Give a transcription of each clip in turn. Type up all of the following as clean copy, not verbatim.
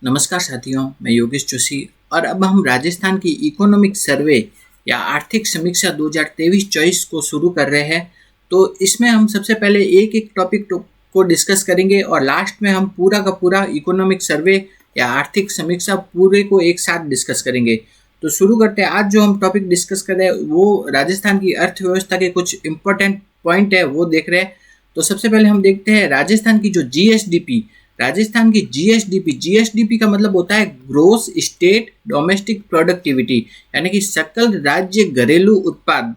नमस्कार साथियों, मैं योगेश जोशी और अब हम राजस्थान की इकोनॉमिक सर्वे या आर्थिक समीक्षा 2023-24 को शुरू कर रहे हैं। तो इसमें हम सबसे पहले एक एक टॉपिक को डिस्कस करेंगे और लास्ट में हम पूरा का पूरा इकोनॉमिक सर्वे या आर्थिक समीक्षा पूरे को एक साथ डिस्कस करेंगे। तो शुरू करते हैं। आज जो हम टॉपिक डिस्कस कर रहे हैं वो राजस्थान की अर्थव्यवस्था के कुछ इंपॉर्टेंट पॉइंट है वो देख रहे हैं। तो सबसे पहले हम देखते हैं राजस्थान की जो जीएसडीपी, राजस्थान की जीएसडीपी का मतलब होता है ग्रोस स्टेट डोमेस्टिक प्रोडक्टिविटी, यानी कि सकल राज्य घरेलू उत्पाद।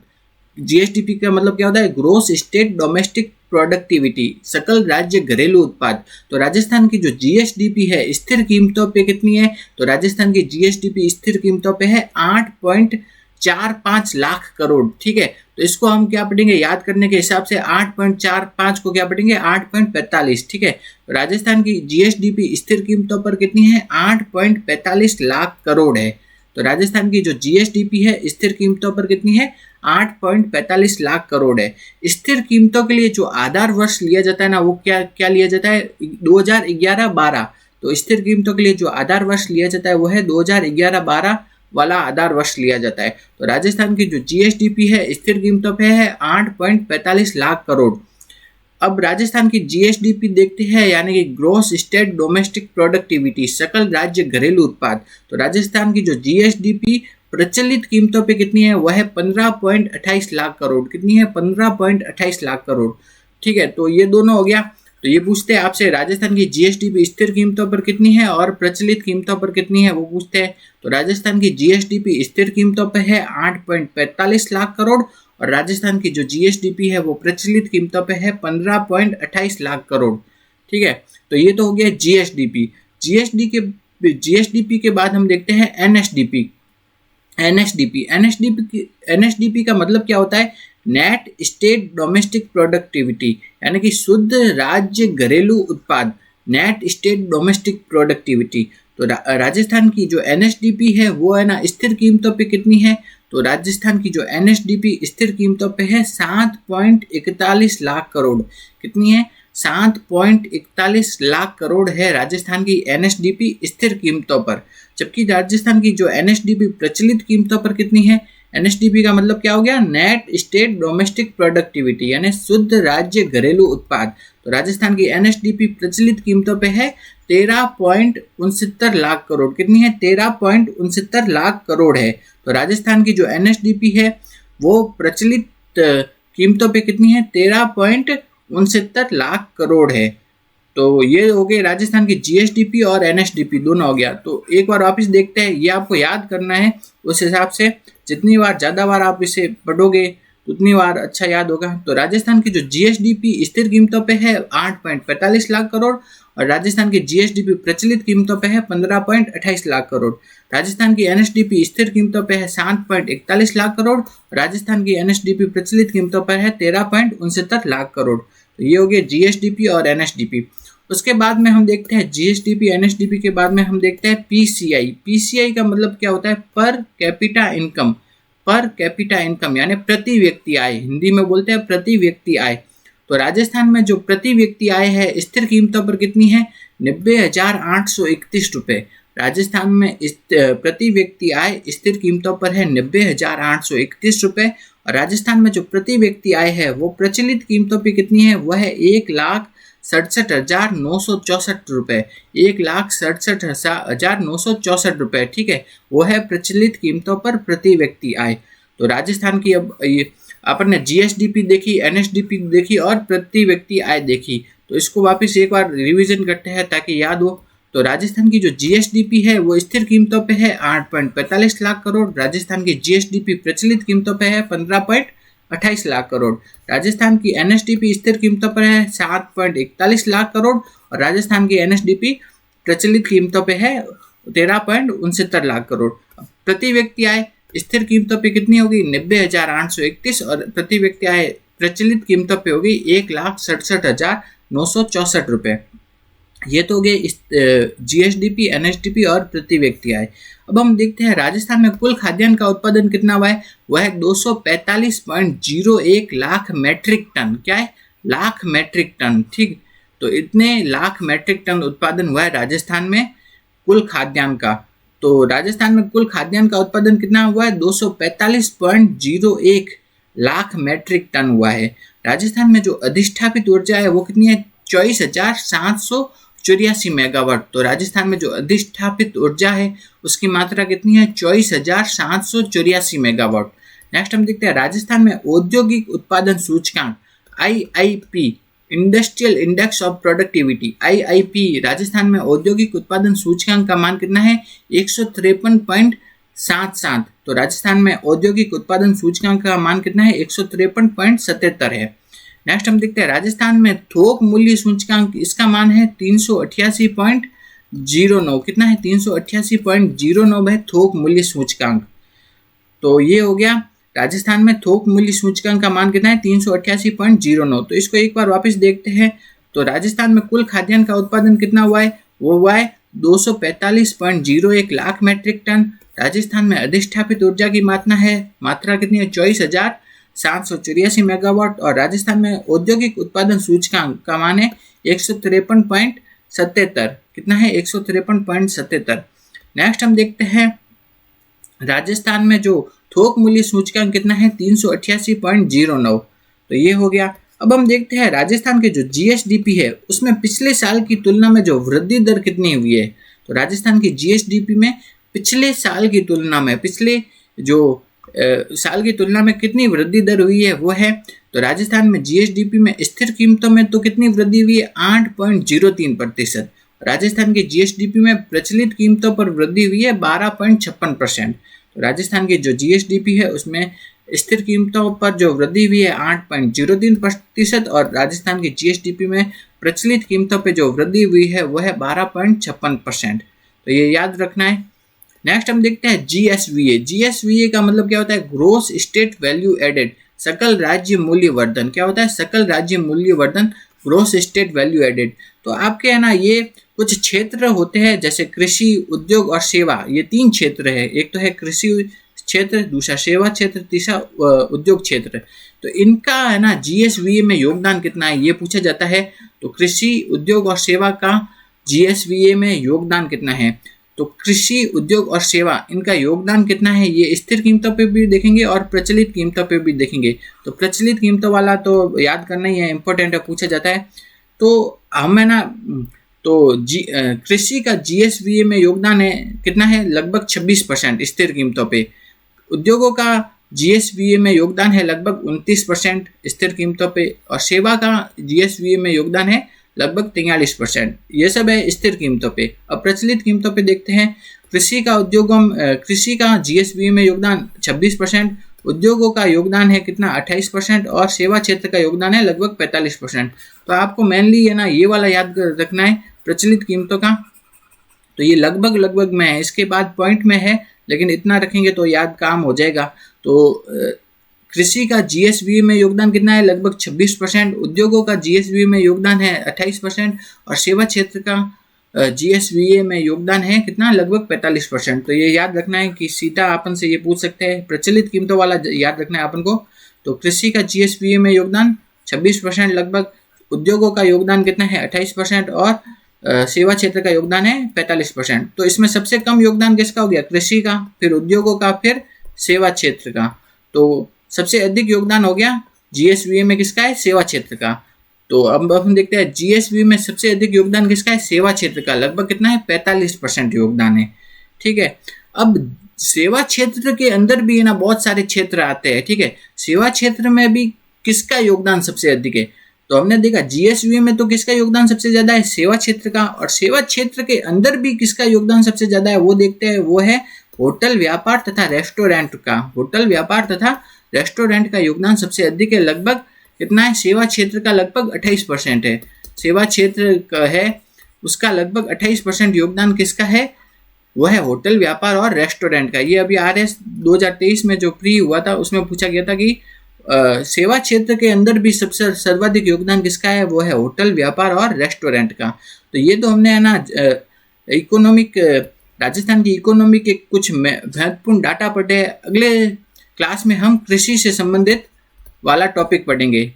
जीएसडीपी का मतलब क्या होता है? ग्रोस स्टेट डोमेस्टिक प्रोडक्टिविटी, सकल राज्य घरेलू उत्पाद। तो राजस्थान की जो जीएसडीपी है स्थिर कीमतों पे कितनी है? तो राजस्थान की जीएसडीपी स्थिर कीमतों पे है 8.45 लाख करोड़। ठीक है, तो इसको हम क्या पढ़ेंगे? याद करने के हिसाब से 8.45 को क्या पढ़ेंगे? 8.45। ठीक है, तो राजस्थान की जीएसडीपी स्थिर कीमतों पर कितनी है? 8.45 लाख करोड़ है। तो राजस्थान की जो जीएसडीपी है स्थिर कीमतों पर कितनी है? 8.45 लाख करोड़ है। स्थिर कीमतों के लिए जो आधार वर्ष लिया जाता है ना, वो क्या लिया जाता है? 2011-12। तो स्थिर कीमतों के लिए जो आधार वर्ष लिया जाता है वो है 2011-12 वाला आधार वर्ष लिया जाता है। तो राजस्थान की जो जीएसडीपी है स्थिर कीमतों पे है 8.45 लाख करोड़। अब राजस्थान की जीएसडीपी देखते हैं, यानी कि ग्रोस स्टेट डोमेस्टिक प्रोडक्टिविटी, सकल राज्य घरेलू उत्पाद। तो राजस्थान की जो जीएसडीपी प्रचलित कीमतों पे कितनी है? वह है 15.28 लाख करोड़। कितनी है? 15.28 लाख करोड़। ठीक है, तो ये दोनों हो गया। तो ये पूछते हैं आपसे राजस्थान की जीएसडीपी स्थिर कीमतों पर कितनी है और प्रचलित कीमतों पर कितनी है, वो पूछते हैं। तो राजस्थान की जीएसडीपी स्थिर कीमतों पर है 8.45 लाख करोड़ और राजस्थान की जो जीएसडीपी है वो प्रचलित कीमतों पे है 15.28 लाख करोड़। ठीक है, तो ये तो हो गया जीएसडीपी। जीएसडीपी के बाद हम देखते हैं एनएसडीपी। एनएसडीपी का मतलब क्या होता है? नेट स्टेट डोमेस्टिक प्रोडक्टिविटी, यानी कि शुद्ध राज्य घरेलू उत्पाद, नेट स्टेट डोमेस्टिक प्रोडक्टिविटी। तो राजस्थान की जो एनएसडीपी है वो है ना स्थिर कीमतों पे कितनी है? तो राजस्थान की जो एनएसडीपी स्थिर कीमतों पे है 7.41 लाख करोड़। कितनी है? 7.41 लाख करोड़ है राजस्थान की एनएसडीपी स्थिर कीमतों पर। जबकि राजस्थान की जो एनएसडीपी प्रचलित कीमतों पर कितनी है? एनएसडीपी का मतलब क्या हो गया? नेट स्टेट डोमेस्टिक प्रोडक्टिविटी, यानी शुद्ध राज्य घरेलू उत्पाद। तो राजस्थान की एनएसडीपी प्रचलित कीमतों पे है 13.69 लाख करोड़। कितनी है? 13.69 लाख करोड़ है। तो राजस्थान की जो एनएसडीपी है वो प्रचलित कीमतों पे कितनी है? 13.69 लाख करोड़ है। तो ये हो गए राजस्थान की जीएसडीपी और एनएसडीपी दोनों हो गया। तो एक बार वापस देखते हैं, ये आपको याद करना है। उस हिसाब से जितनी बार ज़्यादा बार आप इसे पढ़ोगे उतनी बार अच्छा याद होगा। तो राजस्थान की जो जीएसडीपी स्थिर कीमतों पे है 8.45 लाख करोड़ और राजस्थान की जीएसडीपी प्रचलित कीमतों पे है 15.28 लाख करोड़। राजस्थान की एनएसडीपी स्थिर कीमतों पे है 7.41 लाख करोड़। राजस्थान की एनएसडीपी प्रचलित कीमतों पर है 13.69 लाख करोड़। तो ये हो गया जीएसडीपी और एनएसडीपी। उसके बाद में हम देखते हैं जीएसडीपी एनएसडीपी के बाद में हम देखते हैं पीसीआई। पीसीआई का मतलब क्या होता है? Per capita income. Per capita income यानी प्रति व्यक्ति आय, हिंदी में बोलते हैं प्रति व्यक्ति आय। तो राजस्थान में जो प्रति व्यक्ति आय है स्थिर कीमतों पर कितनी है? 90,831 रुपये। राजस्थान में प्रति व्यक्ति आय स्थिर कीमतों पर है 90,831 रुपये और राजस्थान में जो प्रति व्यक्ति आय है वो प्रचलित कीमतों पर कितनी है? वह है 1,67,964 रुपये। 1,67,964 रुपये। ठीक है, वो है प्रचलित कीमतों पर प्रति व्यक्ति आय। तो राजस्थान की अब अपन ने जीएसडीपी देखी, एनएसडीपी देखी और प्रति व्यक्ति आय देखी। तो इसको वापस एक बार रिवीजन करते हैं ताकि याद हो। तो राजस्थान की जो जीएसडीपी है वो स्थिर कीमतों पे है 8.45 लाख करोड़। राजस्थान की जीएसडीपी प्रचलित कीमतों पे है 15.28 लाख करोड़। राजस्थान की एनएसडीपी स्थिर कीमतों पर है 7.41 लाख करोड़ और राजस्थान की एनएसडीपी प्रचलित कीमतों पे है 13.69 लाख करोड़। प्रति व्यक्ति आय स्थिर कीमतों पे कितनी होगी? 90,831 और प्रति व्यक्ति आय प्रचलित कीमतों पे होगी 1,67,964 रुपये। ये तो हो गए जीएसडीपी, एनएसडीपी और प्रति व्यक्ति आय। अब हम देखते हैं राजस्थान में कुल खाद्यान्न का उत्पादन कितना हुआ है? वह है 245.01 लाख मैट्रिक टन। क्या है? Lakh metric ton. ठीक, तो इतने लाख मैट्रिक टन उत्पादन हुआ है राजस्थान में कुल खाद्यान्न का, तो राजस्थान में कुल खाद्यान्न का उत्पादन कितना हुआ है? 245.01 लाख मेट्रिक टन हुआ है। राजस्थान में जो अधिष्ठापित ऊर्जा है वो कितनी है? 24,784 मेगावाट। तो राजस्थान में जो अधिष्ठापित ऊर्जा है उसकी मात्रा कितनी है? 24,784 मेगावाट। नेक्स्ट हम देखते हैं राजस्थान में औद्योगिक उत्पादन सूचकांक IIP, industrial index of productivity, IIP, Rajasthan में औद्योगिक उत्पादन सूचकांक का मान कितना है? 153.77। तो राजस्थान में औद्योगिक उत्पादन सूचकांक का मान कितना है? 153.77 है। नेक्स्ट हम देखते हैं राजस्थान में थोक मूल्य सूचकांक, इसका मान है 388.09। कितना है? 388.09 है थोक मूल्य सूचकांक। तो ये हो गया राजस्थान में थोक मूल्य सूचकांक का मान कितना है? 388.09। तो इसको एक बार वापस देखते हैं। तो राजस्थान में कुल खाद्यान्न का उत्पादन कितना हुआ है? वो हुआ है 245.01 लाख मेट्रिक टन। राजस्थान में अधिष्ठापित ऊर्जा की मात्रा कितनी है? 24,784 मेगावाट। और राजस्थान में औद्योगिक उत्पादन सूचकांक का मान है 153.77। कितना है? 153.77। नेक्स्ट हम देखते हैं राजस्थान में जो थोक मूल्य सूचकांक कितना है? 388.09। तो ये हो गया। अब हम देखते हैं राजस्थान के जो GSDP है उसमें पिछले साल की तुलना में जो वृद्धि दर कितनी हुई है। तो राजस्थान की GSDP में पिछले साल की तुलना में साल की तुलना में कितनी वृद्धि दर हुई है वो है, तो राजस्थान में GSDP में स्थिर कीमतों में तो कितनी वृद्धि हुई है? 8.03%। राजस्थान के GSDP में प्रचलित कीमतों पर वृद्धि हुई है 12.56%। तो राजस्थान की जो GSDP है उसमें स्थिर कीमतों पर जो वृद्धि हुई है 8.03% और राजस्थान की GSDP में प्रचलित कीमतों पर जो वृद्धि हुई है वो है 12.56%। तो ये याद रखना है। नेक्स्ट हम देखते हैं GSVA। GSVA का मतलब क्या होता है? ग्रोस स्टेट वैल्यू एडेड, सकल राज्य मूल्य वर्धन। क्या होता है? सकल राज्य मूल्य वर्धन, ग्रोस स्टेट वैल्यू एडेड। तो आपके है ना ये कुछ क्षेत्र होते हैं जैसे कृषि, उद्योग और सेवा, ये 3 क्षेत्र है। एक तो है कृषि क्षेत्र, दूसरा सेवा क्षेत्र, तीसरा उद्योग क्षेत्र। तो इनका है ना GSVA में योगदान कितना है ये पूछा जाता है। तो कृषि, उद्योग और सेवा का GSVA में योगदान कितना है? तो कृषि, उद्योग और सेवा इनका योगदान कितना है ये स्थिर कीमतों पे भी देखेंगे और प्रचलित कीमतों पे भी देखेंगे। तो प्रचलित कीमतों वाला तो याद करना ही है, इंपॉर्टेंट है, पूछा जाता है। तो हम है ना कृषि का GSVA में योगदान है कितना है? लगभग 26% स्थिर कीमतों पे। उद्योगों का GSVA में योगदान है लगभग 29% स्थिर कीमतों पे और सेवा का GSVA में योगदान है लगभग 43%। ये सब है स्थिर कीमतों पे। अब प्रचलित कीमतों पे देखते हैं। कृषि का GSVA में योगदान 26%, उद्योगों का योगदान है कितना? 28% और सेवा क्षेत्र का योगदान है लगभग 45%। तो आपको मेनली है ना ये वाला याद रखना है प्रचलित कीमतों का। तो ये लगभग में है, इसके बाद पॉइंट में है, लेकिन इतना रखेंगे तो याद काम हो जाएगा। तो कृषि का GSVA में योगदान कितना है? लगभग 26%। उद्योगों का GSVA में योगदान है 28% और सेवा क्षेत्र का GSVA में योगदान है कितना? लगभग 45%। तो ये याद रखना है कि सीधा अपन से ये पूछ सकते हैं, प्रचलित कीमतों वाला याद रखना है अपन को। तो कृषि का GSVA में योगदान 26% लगभग, उद्योगों का योगदान कितना है? 28% और सेवा क्षेत्र का योगदान है 45%। तो इसमें सबसे कम योगदान किसका हो गया? कृषि का, फिर उद्योगों का, फिर सेवा क्षेत्र का। तो सबसे अधिक योगदान हो गया GSVA में किसका है? सेवा क्षेत्र का। तो अब हम देखते हैं GSVA में सबसे अधिक योगदान किसका है? सेवा क्षेत्र का। लगभग कितना है? 45% योगदान है। ठीक है। अब सेवा क्षेत्र के अंदर भी है ना बहुत सारे क्षेत्र आते हैं। ठीक है। सेवा क्षेत्र में भी किसका योगदान सबसे अधिक है? तो हमने देखा GSVA में तो किसका योगदान सबसे ज्यादा है? सेवा क्षेत्र का। और सेवा क्षेत्र के अंदर भी किसका योगदान सबसे ज्यादा है वो देखते हैं, वो है होटल व्यापार तथा रेस्टोरेंट का। होटल व्यापार तथा रेस्टोरेंट का योगदान सबसे अधिक है। लगभग कितना है? सेवा क्षेत्र का लगभग 28% है। सेवा क्षेत्र का है उसका लगभग 28% योगदान किसका है? वह है होटल व्यापार और रेस्टोरेंट का। ये अभी RS 2023 में जो प्री हुआ था उसमें पूछा गया था कि सेवा क्षेत्र के अंदर भी सबसे सर्वाधिक योगदान किसका है? वो है होटल व्यापार और रेस्टोरेंट का। तो ये तो हमने है ना इकोनॉमिक, राजस्थान की इकोनॉमी के कुछ महत्वपूर्ण डाटा पढ़े। अगले क्लास में हम कृषि से संबंधित वाला टॉपिक पढ़ेंगे।